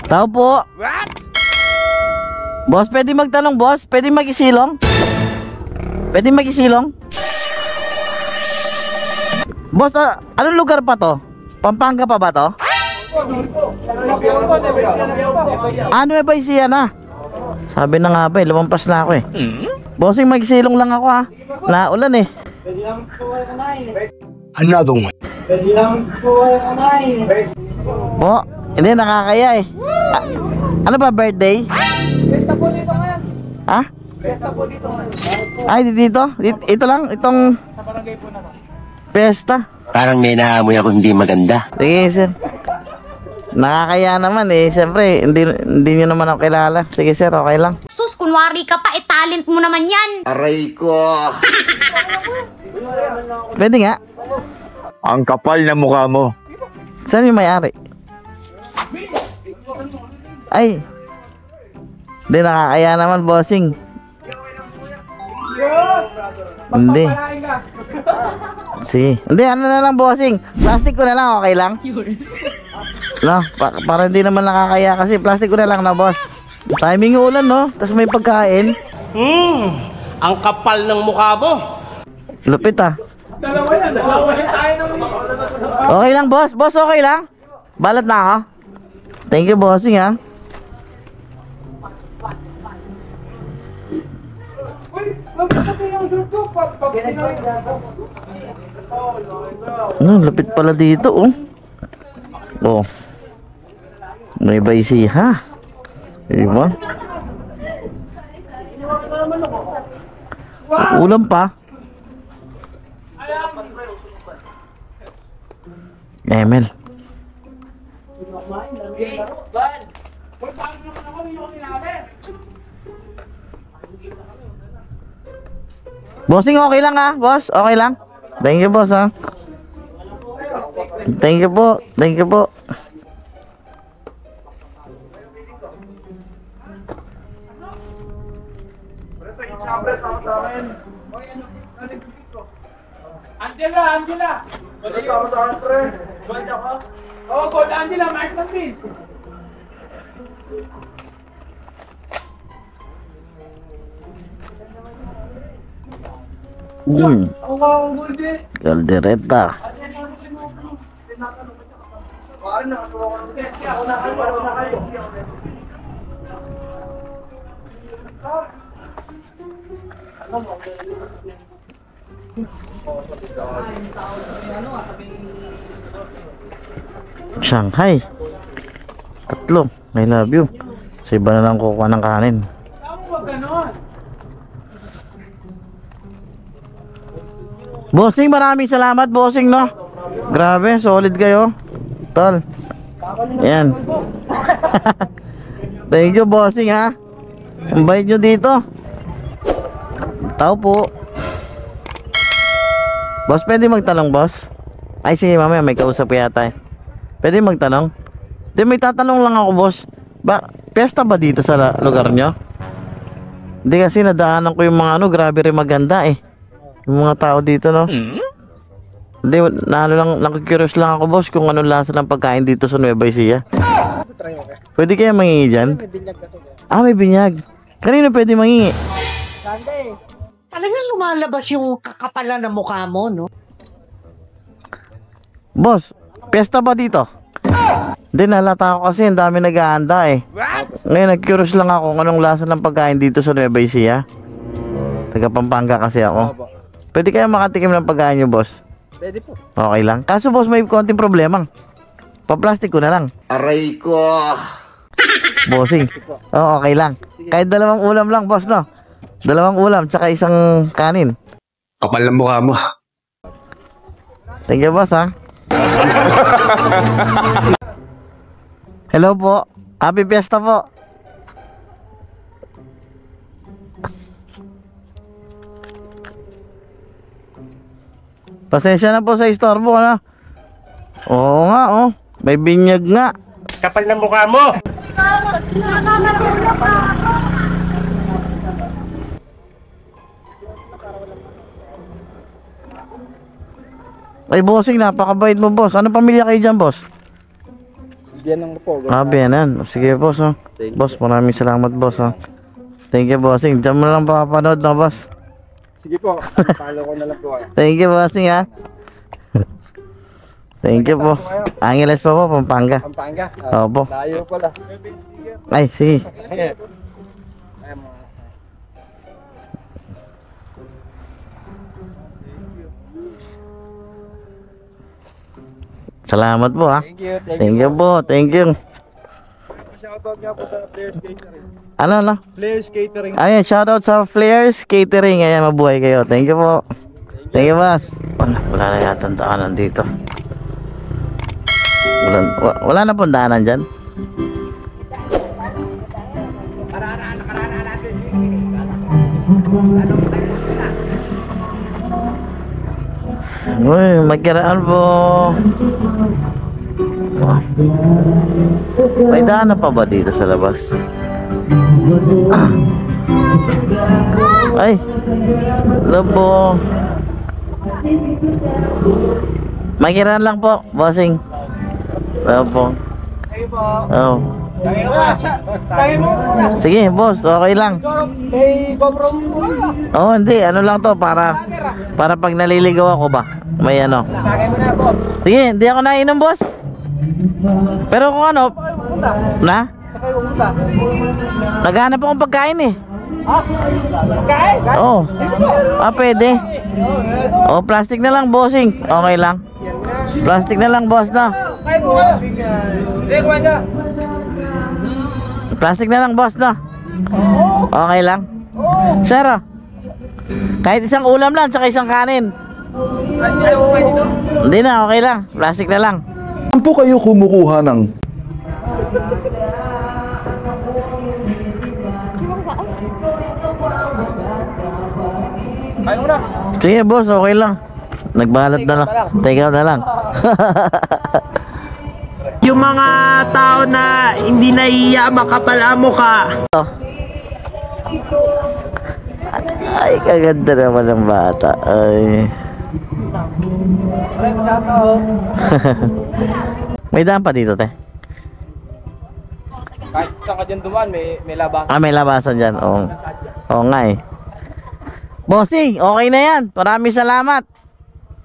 Tao po. What? Boss, pwede magtanong, boss? Pwede mag-isilong? Pwede mag-isilong? Boss, anong lugar pa to? Pampanga pa ba to? Ano ba siya na? Sabi na nga ba eh, lumampas na ako eh. Bossing, mag-isilong lang ako ha. Naulan eh. Another one. Po, hindi nakakaya eh. Ano ba, birthday? Pesta po dito ngayon. Ha? Pesta po dito ngayon. Ay, dito? Ito lang, itong Sa barangay po naman. pesta. Parang may naamoy ako hindi maganda. Sige, sir. Nakakaya naman eh. Siyempre, hindi nyo naman ako kilala. Sige, sir, okay lang. Sus, kunwari ka pa, talent mo naman yan. Aray ko. Pwede nga. Ang kapal na mukha mo. Saan yung may-ari? Ay. Hindi, nakakaya naman, bossing. Hindi. Sige. Hindi, ano na lang, bossing. Plastic ko na lang, okay lang? No, para hindi naman nakakaya kasi plastic ko na lang na, boss. Timing yung ulan, no? Tapos may pagkain. Ang kapal ng mukha mo. Lupit, ah. Dalawa yan tayo ng... Okay lang, boss. Boss, okay lang? Balat na ako. Thank you, bossing, ha. Uy, magpapatay yung group ko. Lupit pala dito, oh. Oh. May baisi, ha? Diba? Ulam pa. Emel. Bossing, okay lang ha, boss? Okay lang? Thank you, boss, ha? Thank you po. Thank you po. Angela! Oh, God, Angela, Mike lang, please. Caldereta. Shanghai. Tatlo. I love you. Sa iba na lang kukuha ng kanin. Bossing, maraming salamat, bossing, no? Grabe, solid kayo. Tol. Ayan. Thank you, bossing, ha. Ang bait nyo dito. Tao po. Boss, pwede magtanong, boss? Ay, sige, mamaya may kausap yata eh. Pwede magtanong? Di, may tatanong lang ako, boss. Pesta ba dito sa lugar nyo? Hindi kasi nadaanan ko yung mga grabe rin maganda eh. Yung mga tao dito, no? Hindi, nakikurious lang ako, boss, kung anong lasa ng pagkain dito sa Nueva Ecija. Pwede kaya mangingi dyan? Ah, may binyag. Kanino pwede mangingi? Talagang lumalabas yung kakapalan ng mukha mo, no? Boss, pesta ba dito? Hindi, nalata ako kasi ang dami nag-aanda eh. Ngayon, nag-curious lang ako kung anong lasa ng pagkain dito sa Nueva Ecija. Taga Pampanga kasi ako. Pwede kaya makatikim ng pagkain nyo, boss? Pwede po. Okay lang. Kaso, boss, may konting problema. Pa-plastic ko na lang. Aray ko. Bossing. Oo, okay lang. Kahit dalawang ulam lang, boss, no? Dalawang ulam, tsaka isang kanin. Kapal na mukha mo. Thank you, boss, ha? Hello po. Happy Fiesta po. Pasensya na po sa istorbo, ano? Oo nga, oh. May binyag nga. Kapal ng mukha mo. Ay, bossing, napakabait mo, boss. Ano pamilya kayo dyan, boss? Biyan lang po. Biyanan. Sige, boss, oh. Boss, maraming salamat, boss, oh. Thank you, bossing. Diyan mo lang papapanood na, boss. Sige po. Follow ko na lang po. Thank you, bossing, ha. Thank you po. Angeles pa po, Pampanga. Pampanga. Opo. Layo pala. Ay, sige. Salamat po, ha. Thank you. Thank you po. Thank you. Shoutout nga po sa Players Catering. Ano? Players Catering. Ayan, shoutout sa Flares Catering. Ayan, mabuhay kayo. Thank you po. Thank you, boss. Wala na yata ang daanan dito. Wala na pong daanan dyan. Uy, magkiraan po. May daanan pa ba dito sa labas? Ay, labo. Magkiraan lang po, bossing. Labo. Oh. Tagay mo muna. Sige, boss, okay lang. May GoPro mo muna. Oh, hindi, ano lang to para pag naliligaw ako ba. May ano. Tagay mo na po. Sige, hindi ako nainom, boss. Pero kung ano, na? Sakay mo muna. Naghanap akong pagkain eh. Ha? Kain? Oh. Pwede. Oh, plastic na lang, bossing. Okay lang. Plastic na lang, boss, na. Kain mo ka. Hindi, kumain ka. Plastic na lang, boss, na. Okay lang. Sir, oh. Kahit isang ulam lang, tsaka isang kanin. Hindi na, okay lang. Plastic na lang. Saan po kayo kumukuha ng Kain mo na. Sige, boss, okay lang. Nagbalot na lang. Take out na lang. Yung mga tao na hindi naiiya, makapal ang mukha. Ay, kaganda naman ng bata. Ay. May daan pa dito, te. Kahit saan ka dyan dumaan, may labas. May labasan dyan. Oo. Oo nga eh. Bossing, okay na yan. Maraming salamat.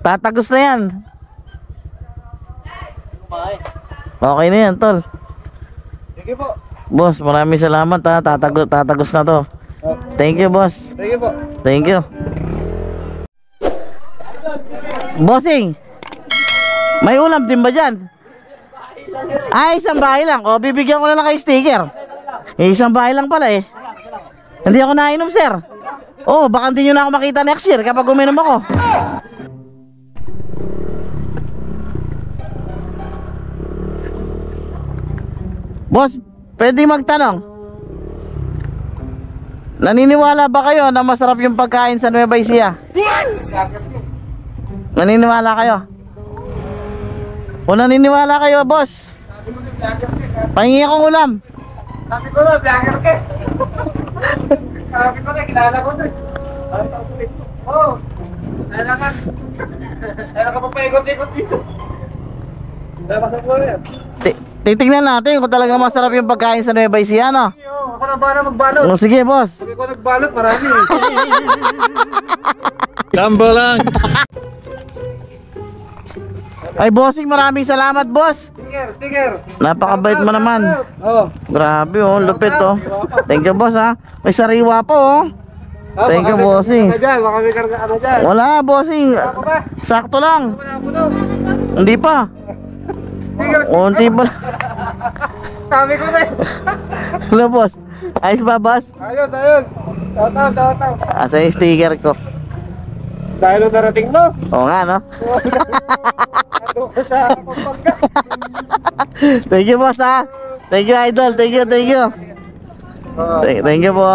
Tatagos na yan. Okay na yan, tol. Sige po. Boss, maraming salamat, ha. Tatagos na to. Thank you, boss. Sige po. Thank you. Bossing, may ulam din ba dyan? Ay, isang bahay lang. O, bibigyan ko na lang kayo sticker. Isang bahay lang pala eh. Hindi ako nainom, sir. Oh, baka hindi nyo na ako makita next year kapag uminom ako. Boss, pwede magtanong. Naniniwala ba kayo na masarap yung pagkain sa Nueva Ecija? Naniniwala kayo? Kung naniniwala kayo, boss, pahingi akong ulam. Sabi ko na, vlogger ka. Sabi ko na, kilala ko na. Oo. Kailangan. Kailangan ka pa paikot-ikot dito. Nabasa po yan. Titignan natin kung talaga masarap yung pagkain sa Nueva Ecija, no? Ako na ba na magbalot? Oh, sige, boss. Pag ako nagbalot, marami. Tamba lang. Ay, bossing, maraming salamat, boss. Sticker. Napakabait mo naman. Oo. Grabe, oh, lupit, oh. Thank you, boss, ha. May sariwa po, oh. Thank you, bossing. Ano dyan? Baka may karga ano dyan. Wala, bossing. Ako ba? Sakto lang. Wala po no. Hindi pa. Sticker. Unti pa. Sabi ko na eh. Hello, boss. Ayos ba, boss? Ayos, ayos. Shoutout, shoutout. Asa yung sticker ko? Dahil nung narating no? Oo nga, no? Ando ko sa Pampanga. Thank you, boss, ha. Thank you, idol. Thank you, thank you. Thank you po.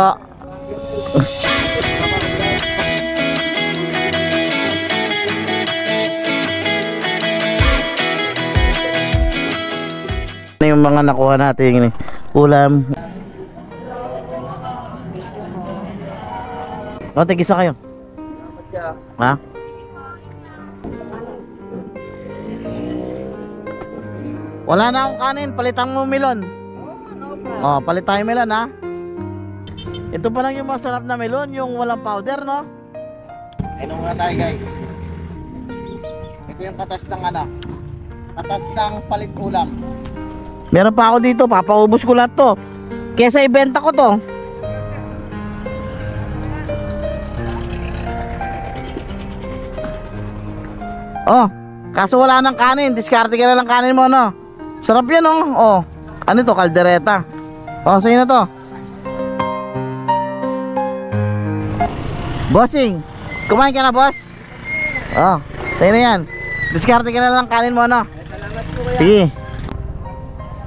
Ano yung mga nakuha natin ulam? O, tigisa kayo. Ha? Wala na akong kanin, palitan mo melon. Oh, palit tayo melon ha. Ito pa lang yung masarap na melon, yung walang powder, no? Ayun nga tayo guys. Ito yung katas ng ano, katas ng palit ulam. Meron pa ako dito, papaubos ko lahat to. Kesa ibenta ko to. Oh, kaso wala nang kanin, diskarte ka na lang kanin mo, no? Sarap yan, oh. Oh, ano to, kaldereta. Oh, sa'yo na to. Bossing, kumain ka na, boss? Oh, sa'yo na yan. Diskarte ka na lang kanin mo, no? Sige.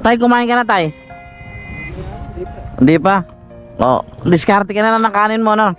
Tay, kumain ka na, tay? Hindi pa. Oh, diskarte ka na lang ng kanin mo, no?